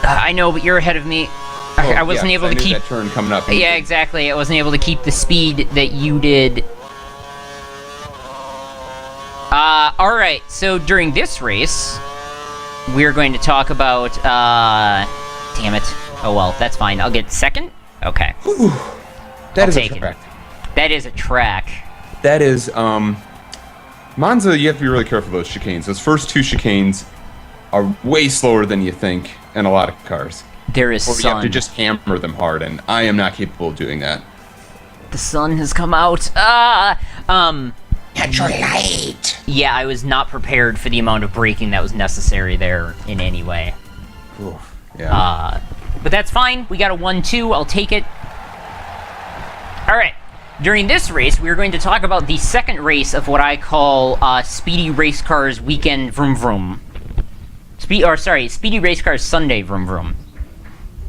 I know, but you're ahead of me. I wasn't able to keep... that turn coming up. Yeah, exactly. I wasn't able to keep the speed that you did. Alright, so during this race, we're going to talk about, damn it. Oh well, that's fine. I'll get second? Okay. Whew. That is a track. That is a track. That is, Monza, you have to be really careful of those chicanes. Those first two chicanes are way slower than you think in a lot of cars. There is sun. You have to just hammer them hard, and I am not capable of doing that. The sun has come out. Natural light! Yeah, I was not prepared for the amount of braking that was necessary there in any way. Oof, yeah. But that's fine. We got a 1-2. I'll take it. Alright. During this race, we're going to talk about the second race of what I call Speedy Race Cars Weekend Vroom Vroom. Speedy Race Cars Sunday Vroom Vroom.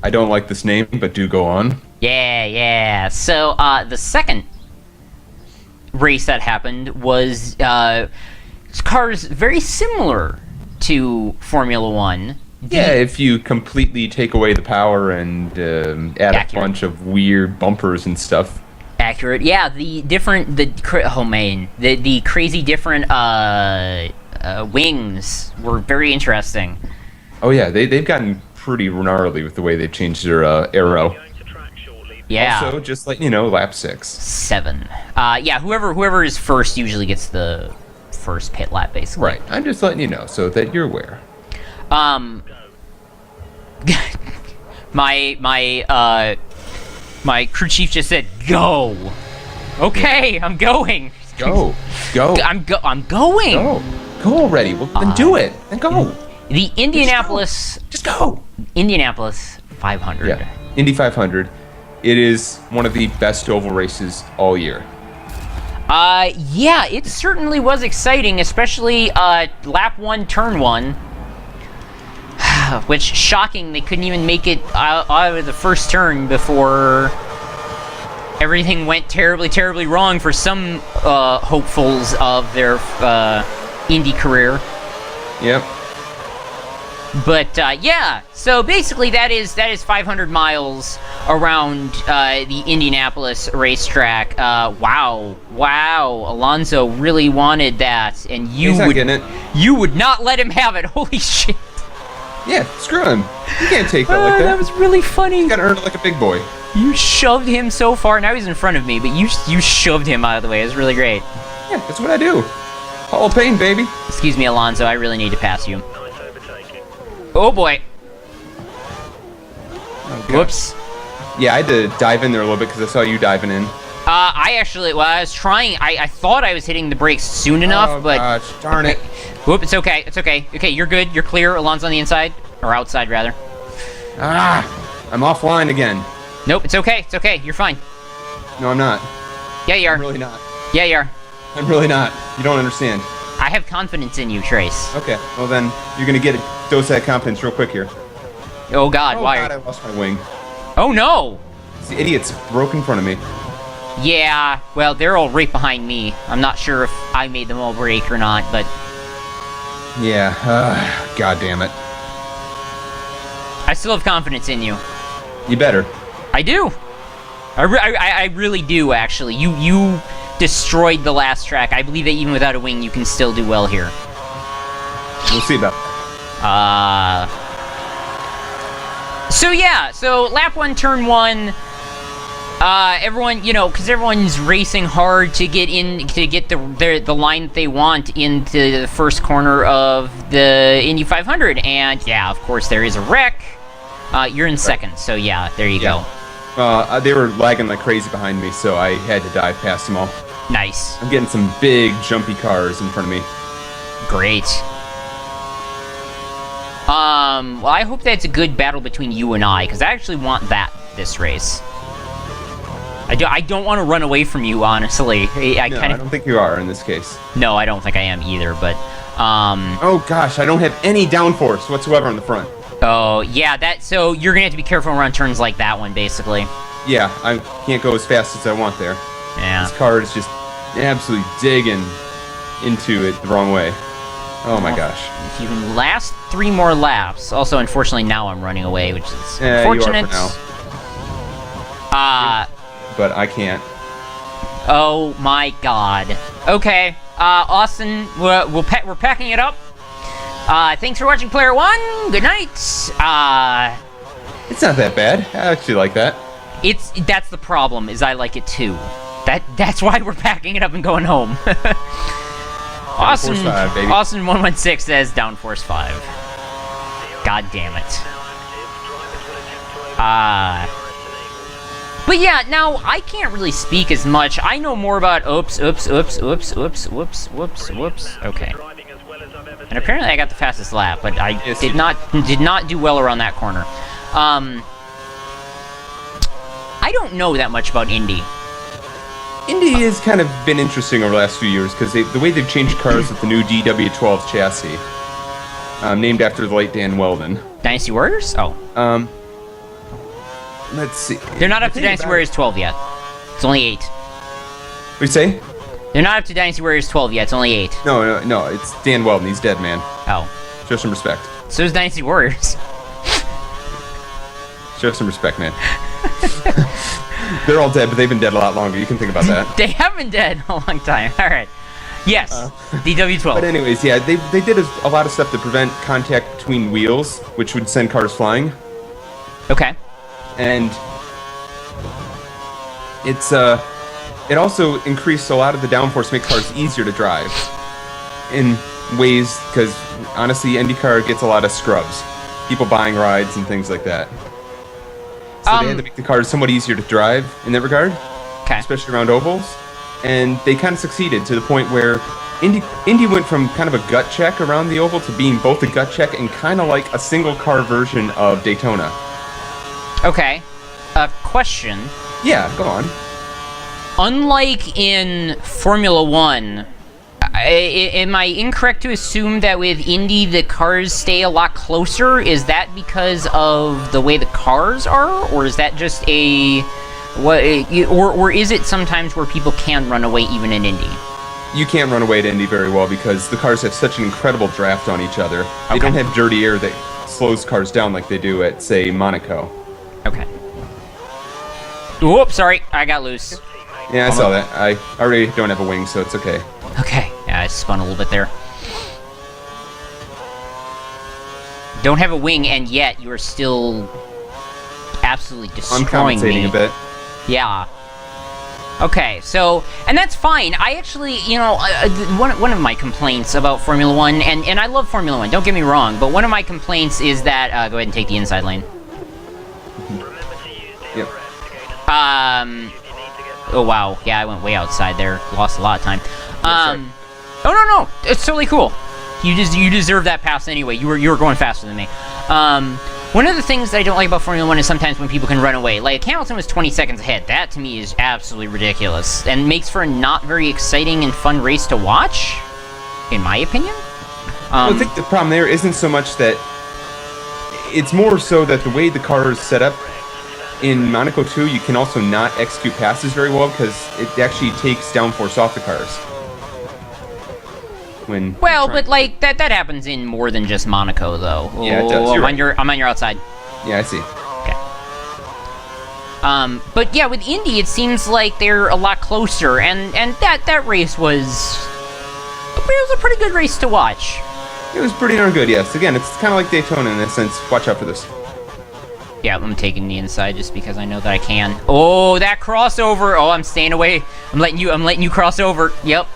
I don't like this name, but do go on. Yeah. So, the second race that happened was cars very similar to Formula One. Yeah, if you completely take away the power and add a bunch of weird bumpers and stuff. Accurate. Yeah, the crazy different wings were very interesting. Oh yeah, they've gotten pretty gnarly with the way they've changed their arrow. Yeah. Also, just like, lap 6. 7. Yeah, whoever is first usually gets the first pit lap, basically. Right. I'm just letting you know so that you're aware. My crew chief just said, "Go." Okay, I'm going. Go. I'm going. Go already. Well, then do it. Then go. The Indianapolis. Just go. Indianapolis 500. Yeah. Indy 500. It is one of the best oval races all year. Yeah, it certainly was exciting, especially lap 1, turn 1. Which, shocking, they couldn't even make it out of the first turn before everything went terribly, terribly wrong for some hopefuls of their Indy career. Yep. But yeah, so basically that is 500 miles around the Indianapolis racetrack. Wow, Alonso really wanted that, and He's not getting it. you would not let him have it. Holy shit! Yeah, screw him. You can't take that like that. That was really funny. You gotta earn it like a big boy. You shoved him so far. Now he's in front of me, but you shoved him out of the way. It was really great. Yeah, that's what I do. Hall of Pain, baby. Excuse me, Alonso. I really need to pass you. Oh boy. Oh, Whoops. Yeah, I had to dive in there a little bit because I saw you diving in. I was trying. I thought I was hitting the brakes soon enough, but gosh, darn it. Whoop, it's okay. It's okay. Okay, you're good. You're clear. Alonso on the inside or outside rather. I'm offline again. Nope, it's okay. It's okay. You're fine. No, I'm not. Yeah, you are. I'm really not. Yeah, you are. I'm really not. You don't understand. I have confidence in you, Trace. Okay, well then, you're gonna get a dose of that confidence real quick here. Oh God, why? God, I lost my wing. Oh no! The idiot's broke in front of me. Yeah, well, they're all right behind me. I'm not sure if I made them all break or not, but... Yeah, God damn it. I still have confidence in you. You better. I do. I really do, actually. You destroyed the last track. I believe that even without a wing, you can still do well here. We'll see about that. So yeah, so lap 1, turn 1... everyone, you know, because everyone's racing hard to get the line that they want into the first corner of the Indy 500, and yeah, of course there is a wreck. You're in second, so yeah, there you go. They were lagging like crazy behind me, so I had to dive past them all. Nice. I'm getting some big, jumpy cars in front of me. Great. Well, I hope that's a good battle between you and I, because I actually want this race. I don't want to run away from you, honestly. I don't think you are in this case. No, I don't think I am either, but... Oh gosh, I don't have any downforce whatsoever on the front. Oh, yeah, so you're gonna have to be careful around turns like that one, basically. Yeah, I can't go as fast as I want there. Yeah. This car is just absolutely digging into it the wrong way. Oh my gosh. If you can last 3 more laps... Also, unfortunately, now I'm running away, which is unfortunate. You are for now. But I can't. Oh my God. Okay, Austin, we're packing it up. Thanks for watching Player One. Good night. It's not that bad. I actually like that. That's the problem, is I like it too. That's why we're packing it up and going home. Austin 116 says downforce 5. God damn it. But yeah, now, I can't really speak as much. I know more about oops. Okay. And apparently I got the fastest lap, but I did not do well around that corner. I don't know that much about Indy. Indy has kind of been interesting over the last few years, because the way they've changed cars with the new DW12 chassis, named after the late Dan Weldon. Dynasty Warriors? Oh. Let's see. They're not up to Dynasty Warriors 12 yet. It's only 8. What do you say? They're not up to Dynasty Warriors 12 yet. It's only 8. No, it's Dan Weldon. He's dead, man. Oh. Show some respect. So is Dynasty Warriors. Show some respect, man. They're all dead, but they've been dead a lot longer. You can think about that. They have been dead a long time. All right. Yes, DW12. But anyways, yeah, they did a lot of stuff to prevent contact between wheels, which would send cars flying. Okay. And it also increased a lot of the downforce to make cars easier to drive in ways, because honestly, IndyCar gets a lot of scrubs, people buying rides and things like that. So they had to make the cars somewhat easier to drive in that regard, especially around ovals. And they kind of succeeded to the point where Indy went from kind of a gut check around the oval to being both a gut check and kind of like a single car version of Daytona. Okay. Question. Yeah, go on. unlike in Formula One, am I incorrect to assume that with Indy the cars stay a lot closer? Is that because of the way the cars are, or is that just or is it sometimes where people can run away even in Indy? You can't run away at Indy very well because the cars have such an incredible draft on each other. They don't have dirty air that slows cars down like they do at, say, Monaco. Okay. Whoops, sorry, I got loose. Yeah, I saw that. I already don't have a wing, so it's okay. Okay, yeah, I spun a little bit there. Don't have a wing, and yet you are still absolutely destroying me. I'm compensating a bit. Yeah. Okay, so, and that's fine. I actually, you know, one of my complaints about Formula One, and I love Formula One, don't get me wrong, but one of my complaints is that, go ahead and take the inside lane. Yep. Oh wow, yeah, I went way outside there, lost a lot of time. Oh no, it's totally cool. You deserve that pass anyway. You were going faster than me. One of the things that I don't like about Formula One is sometimes when people can run away. Like, Hamilton was 20 seconds ahead. That, to me, is absolutely ridiculous. And makes for a not very exciting and fun race to watch, in my opinion. Well, I think the problem there isn't so much that... It's more so that the way the car is set up in Monaco 2, you can also not execute passes very well because it actually takes downforce off the cars. Well, but like that happens in more than just Monaco, though. Yeah, it does. I'm on your outside. Yeah, I see. Okay. But yeah, with Indy, it seems like they're a lot closer, and that race was a pretty good race to watch. It was pretty darn good, yes. Again, it's kind of like Daytona in a sense. Watch out for this. Yeah, I'm taking the inside just because I know that I can. Oh, that crossover! Oh, I'm staying away. I'm letting you cross over. Yep.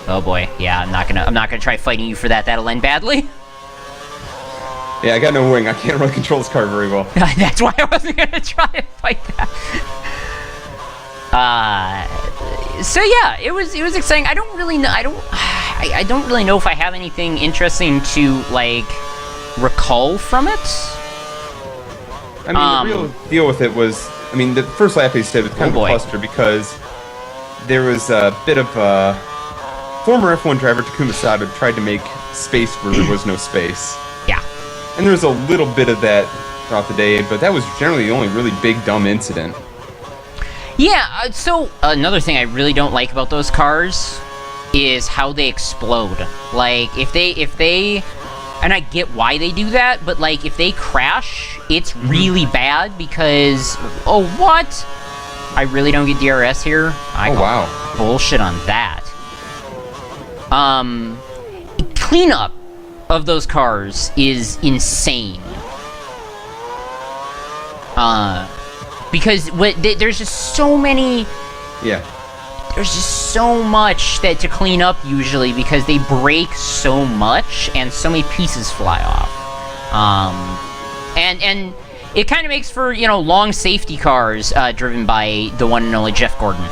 Oh boy, yeah, I'm not gonna try fighting you for that. That'll end badly. Yeah, I got no wing. I can't really control this car very well. That's why I wasn't gonna try and fight that. So yeah, it was exciting. I don't really know. I don't really know if I have anything interesting to like recall from it. I mean, the real deal with it was, I mean, the first lap they said was kind of a cluster because there was a bit of a former F1 driver Takuma Sato tried to make space where there was no space. Yeah. And there was a little bit of that throughout the day, but that was generally the only really big dumb incident. Yeah, so another thing I really don't like about those cars is how they explode. Like, if they, and I get why they do that, but like, if they crash, it's really bad because, oh, what? I really don't get DRS here? Wow. Bullshit on that. Cleanup of those cars is insane. Because there's just so many... Yeah. There's just so much that to clean up usually because they break so much and so many pieces fly off. And it kind of makes for, you know, long safety cars driven by the one and only Jeff Gordon.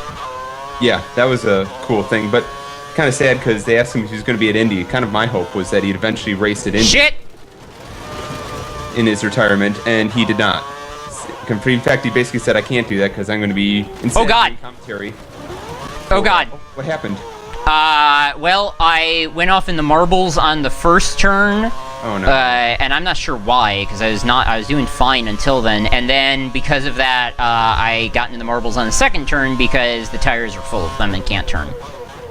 Yeah, that was a cool thing, but kind of sad because they asked him if he was going to be at Indy. Kind of my hope was that he'd eventually race at Indy. Shit! In his retirement, and he did not. In fact, he basically said, I can't do that because I'm going to be in commentary. Oh god. What happened? Well, I went off in the marbles on the first turn. Oh no. And I'm not sure why, because I was doing fine until then, and then because of that, I got into the marbles on the second turn because the tires are full of them and can't turn.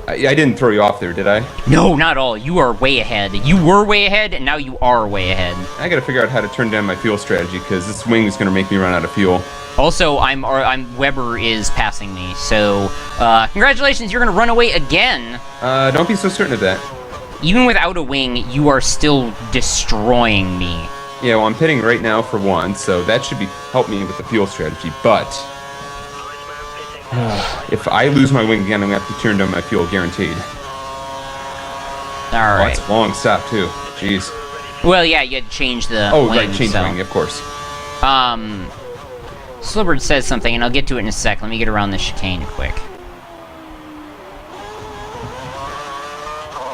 I didn't throw you off there, did I? No, not at all. You are way ahead. You were way ahead, and now you are way ahead. I gotta figure out how to turn down my fuel strategy, because this wing is gonna make me run out of fuel. Also, Weber is passing me, so, congratulations, you're gonna run away again. Don't be so certain of that. Even without a wing, you are still destroying me. Yeah, well, I'm pitting right now for one, so that should help me with the fuel strategy, but... if I lose my wing again, I'm going to have to turn down my fuel, guaranteed. Alright. Oh, that's a long stop, too. Jeez. Well, yeah, you had to change the wing, right, change the wing, of course. Slibbird says something, and I'll get to it in a sec. Let me get around this chicane quick.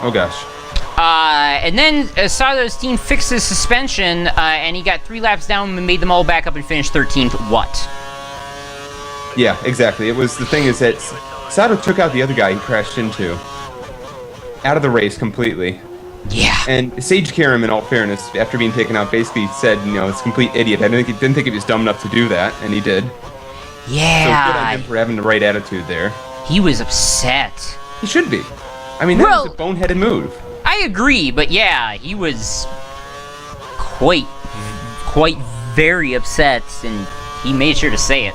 Oh, gosh. And then Sato's team fixed his suspension, and he got 3 laps down and made them all back up and finished 13th. What? Yeah, exactly. It was the thing is that Sato took out the other guy he crashed into out of the race completely. Yeah. And Sage Karam, in all fairness, after being taken out, basically said, it's a complete idiot. I didn't think he was dumb enough to do that, and he did. Yeah. So good on him for having the right attitude there. He was upset. He should be. I mean, that was a boneheaded move. I agree, but yeah, he was quite very upset, and he made sure to say it.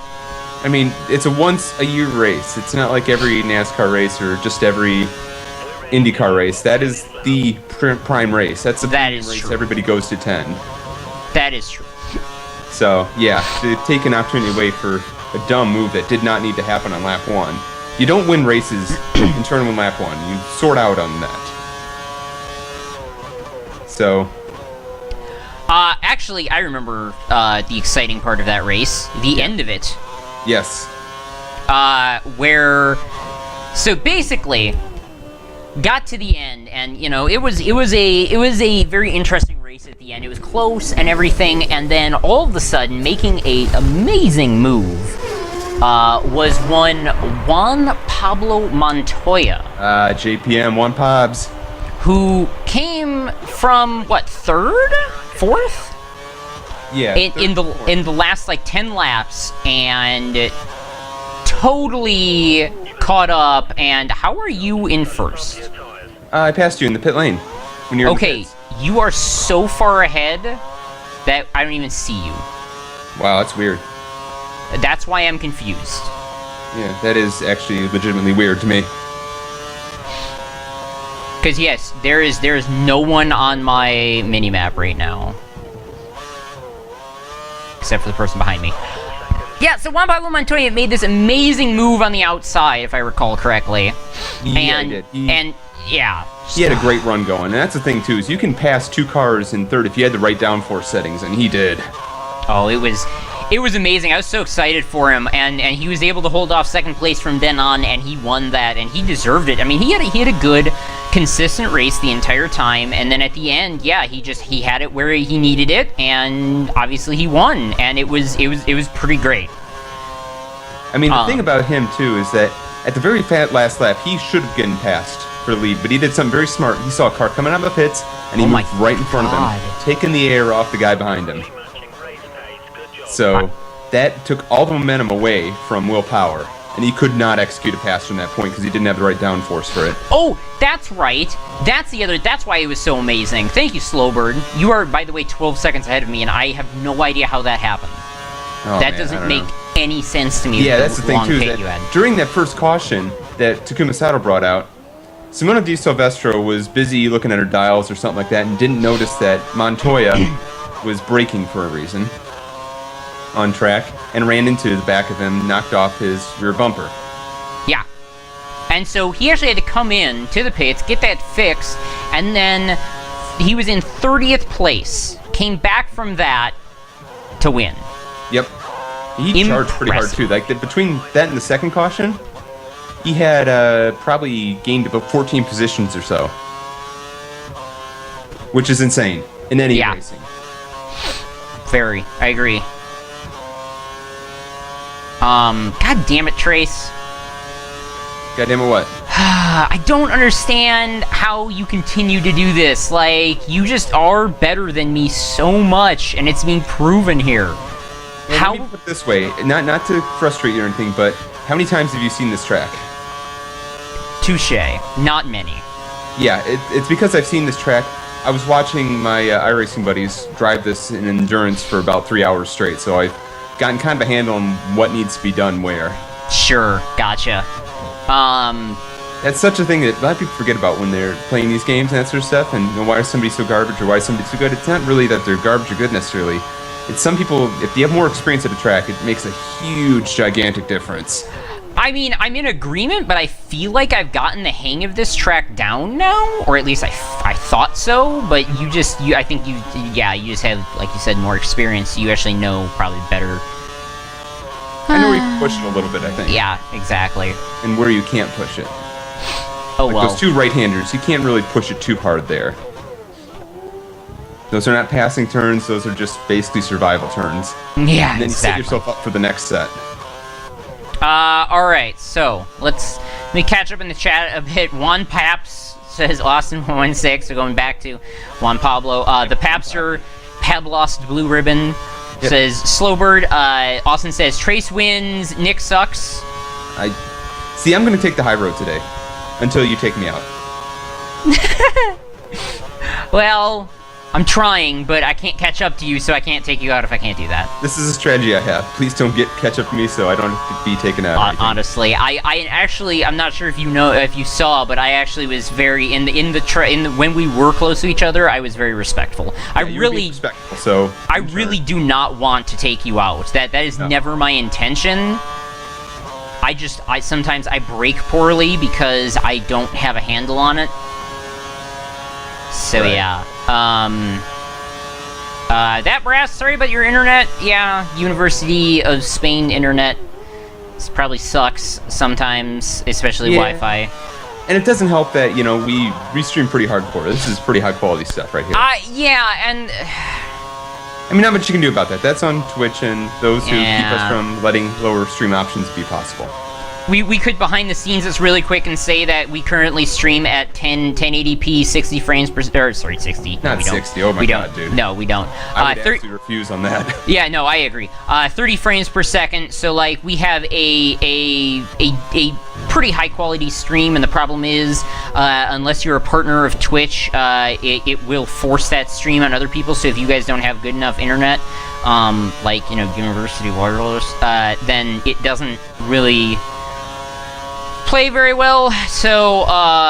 I mean, it's a once-a-year race. It's not like every NASCAR race or just every IndyCar race. That is the prime race. That's the race true. Everybody goes to attend. That is true. So, yeah, to take an opportunity away for a dumb move that did not need to happen on lap 1. You don't win races in turn 1 lap 1. You sort out on that. So... actually, I remember the exciting part of that race. The end of it. Yes. So basically, got to the end, and it was a very interesting race at the end. It was close and everything, and then all of a sudden, making a amazing move was one Juan Pablo Montoya. JPM, Juan Pabs. Who came from third, fourth? Yeah. In the last 10 laps, and totally caught up. And how are you in first? I passed you in the pit lane. When you're okay, in the pits. You are so far ahead that I don't even see you. Wow, that's weird. That's why I'm confused. Yeah, that is actually legitimately weird to me. Because yes, there is no one on my minimap right now. Except for the person behind me. Yeah, so Juan Pablo Montoya made this amazing move on the outside, if I recall correctly. Yeah, he did. He had a great run going. And that's the thing, too, is you can pass 2 cars in third if you had the right downforce settings, and he did. Oh, it was amazing. I was so excited for him, and he was able to hold off second place from then on, and he won that, and he deserved it. I mean, he had a good, consistent race the entire time, and then at the end, yeah, he had it where he needed it, and obviously he won, and it was pretty great. I mean, the thing about him too is that at the very last lap, he should have gotten passed for the lead, but he did something very smart. He saw a car coming out of the pits, and he moved right in front of him, taking the air off the guy behind him. So that took all the momentum away from Will Power, and he could not execute a pass from that point because he didn't have the right downforce for it. Oh, that's right. That's why it was so amazing. Thank you, Slowbird. You are, by the way, 12 seconds ahead of me, and I have no idea how that happened. That doesn't make any sense to me. Yeah, that's the thing too. During that first caution that Takuma Sato brought out, Simona Di Silvestro was busy looking at her dials or something like that and didn't notice that Montoya was braking for a reason on track and ran into the back of him, knocked off his rear bumper. Yeah. And so he actually had to come in to the pits, get that fixed, and then he was in 30th place. Came back from that to win. Yep. He charged pretty hard too. Between that and the second caution, he had probably gained about 14 positions or so. Which is insane in any racing. Very. I agree. God damn it, Trace. God damn it, what? I don't understand how you continue to do this. You just are better than me so much, and it's being proven here. Well, let me put it this way, not to frustrate you or anything, but how many times have you seen this track? Touche. Not many. Yeah, it's because I've seen this track. I was watching my iRacing buddies drive this in endurance for about 3 hours straight, so I've gotten kind of a handle on what needs to be done where. Sure, gotcha. That's such a thing that a lot of people forget about when they're playing these games and that sort of stuff, and why is somebody so garbage or why is somebody so good? It's not really that they're garbage or good necessarily. It's some people, if you have more experience at a track, it makes a huge, gigantic difference. I mean, I'm in agreement, but I feel like I've gotten the hang of this track down now, or at least I thought so. But I think you just have, like you said, more experience. So you actually know probably better. I know where you can push it a little bit, I think. Yeah, exactly. And where you can't push it. Oh, well. Those two right-handers, you can't really push it too hard there. Those are not passing turns, those are just basically survival turns. Yeah, and then exactly. you set yourself up for the next set. All right. So let me catch up in the chat a bit. Juan Paps says Austin 116. So going back to Juan Pablo. The Papster Pablost Blue Ribbon says Slowbird. Austin says Trace wins. Nick sucks. I'm going to take the high road today until you take me out. Well, I'm trying, but I can't catch up to you, so I can't take you out if I can't do that. This is a strategy I have. Please don't catch up to me, so I don't have to be taken out. Honestly, I actually, I'm not sure if you saw, but I actually was very when we were close to each other, I was very respectful. Yeah, I really respectful. So I really do not want to take you out. That is never my intention. Sometimes I break poorly because I don't have a handle on it. So yeah. That brass, sorry about your internet. Yeah, University of Spain internet. This probably sucks sometimes, especially Wi-Fi. And it doesn't help that, we stream pretty hardcore. This is pretty high quality stuff right here. Yeah, and I mean, not much you can do about that. That's on Twitch and those who keep us from letting lower stream options be possible. We could behind the scenes this really quick and say that we currently stream at 1080p 60 frames per 60. Not 60. Oh my god, dude. No, we don't. I would absolutely refuse on that. Yeah, no, I agree. 30 frames per second. So like we have a pretty high quality stream, and the problem is unless you're a partner of Twitch, it will force that stream on other people. So if you guys don't have good enough internet, like University Wireless, then it doesn't really play very well. So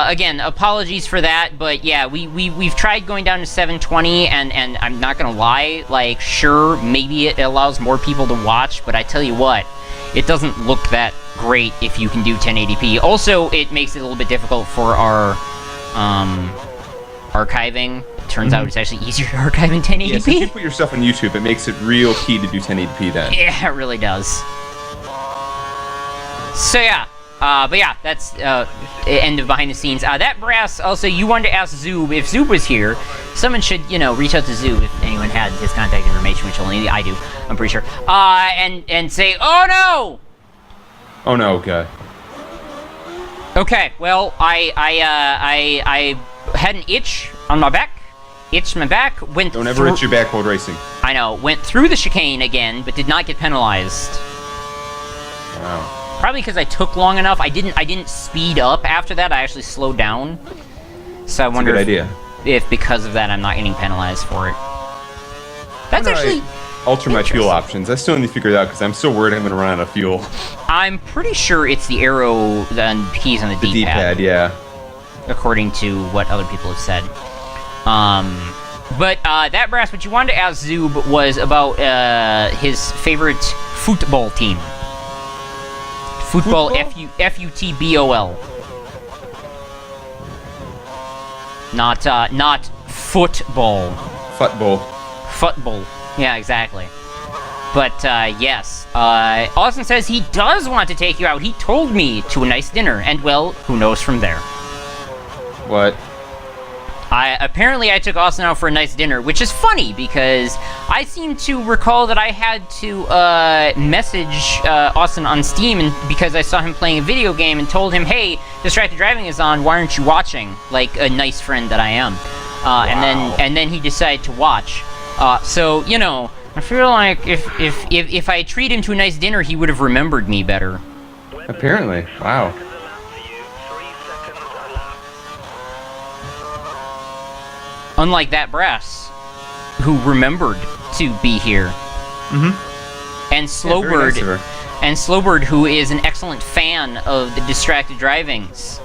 again, apologies for that, but yeah, we've tried going down to 720, and I'm not gonna lie, like, sure, maybe it allows more people to watch, but I tell you what, it doesn't look that great if you can do 1080p. Also, it makes it a little bit difficult for our archiving. It turns out it's actually easier to archive in 1080p. Yeah, so if you put your stuff on YouTube, it makes it real key to do 1080p then. Yeah, it really does. So yeah. But yeah, that's end of behind the scenes. That brass, also, you wanted to ask Zoob. If Zoob was here, someone should, reach out to Zoob if anyone had his contact information, which only I do, I'm pretty sure. And say, oh no! Oh no, okay. Okay, well, I had an itch on my back. Itched my back, Don't ever itch your back while racing. I know, went through the chicane again, but did not get penalized. Wow. Probably because I took long enough. I didn't speed up after that. I actually slowed down. So I wonder if because of that I'm not getting penalized for it. That's actually alter my fuel options. I still need to figure it out because I'm still worried I'm going to run out of fuel. I'm pretty sure it's the arrow and keys on the D-pad. D-pad, yeah. According to what other people have said. But that brass, what you wanted to ask Zoob was about his favorite football team. Football, F-U-T-B-O-L. Not football. Football. Football. Yeah, exactly. But, yes. Austin says he does want to take you out. He told me to a nice dinner, and, well, who knows from there. What? Apparently I took Austin out for a nice dinner, which is funny, because I seem to recall that I had to message Austin on Steam and because I saw him playing a video game and told him, hey, Distracted Driving is on, why aren't you watching? Like a nice friend that I am. Wow. And then he decided to watch. So, I feel like if I treat him to a nice dinner, he would have remembered me better. Apparently. Wow. Unlike that brass, who remembered to be here. Mm-hmm. And Slowbird, Slowbird, who is an excellent fan of the Distracted Drivings.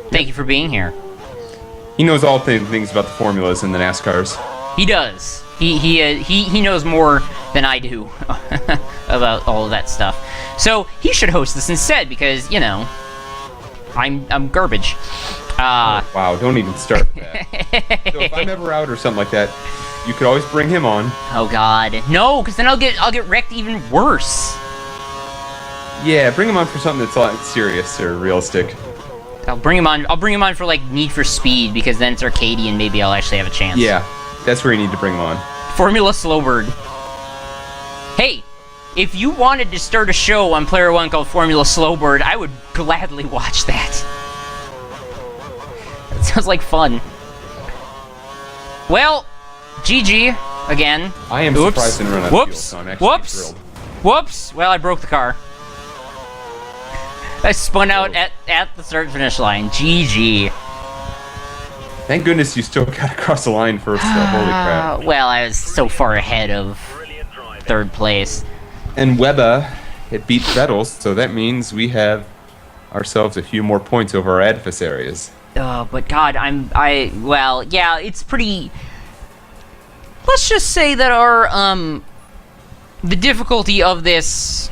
Thank you for being here. He knows all things about the formulas and the NASCARs. He does. He knows more than I do about all of that stuff. So he should host this instead because I'm garbage. Oh, wow, don't even start with that. So if I'm ever out or something like that, you could always bring him on. Oh God, no, because then I'll get wrecked even worse. Yeah, bring him on for something that's like serious or realistic. I'll bring him on for like Need for Speed because then it's arcadey and maybe I'll actually have a chance. Yeah, that's where you need to bring him on. Formula Slowbird. Hey, if you wanted to start a show on Player One called Formula Slowbird, I would gladly watch that. That sounds like fun. Well, GG again. I am surprised in run out of fuel, so I'm actually thrilled. Whoops! Well, I broke the car. I spun out at the start-finish line. GG. Thank goodness you still got across the line first, though. Holy crap. Well, I was so far ahead of third place. And Webber had beat Vettel, so that means we have ourselves a few more points over our adversaries. But God, well, yeah, it's pretty... Let's just say that our, the difficulty of this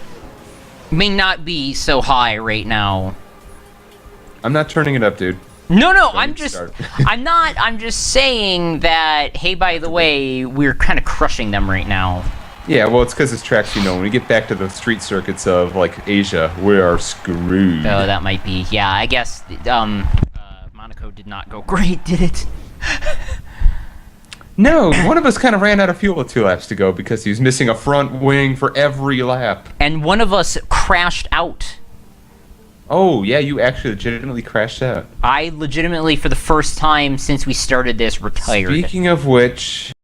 may not be so high right now. I'm not turning it up, dude. No, I'm just saying that, hey, by the way, we're kind of crushing them right now. Yeah, well, it's because it's tracks, when we get back to the street circuits of, like, Asia, we are screwed. Oh, that might be, yeah, I guess, Monaco did not go great, did it? No, one of us kind of ran out of fuel with 2 laps to go because he was missing a front wing for every lap. And one of us crashed out. Oh, yeah, you actually legitimately crashed out. I legitimately, for the first time since we started this, retired. Speaking of which...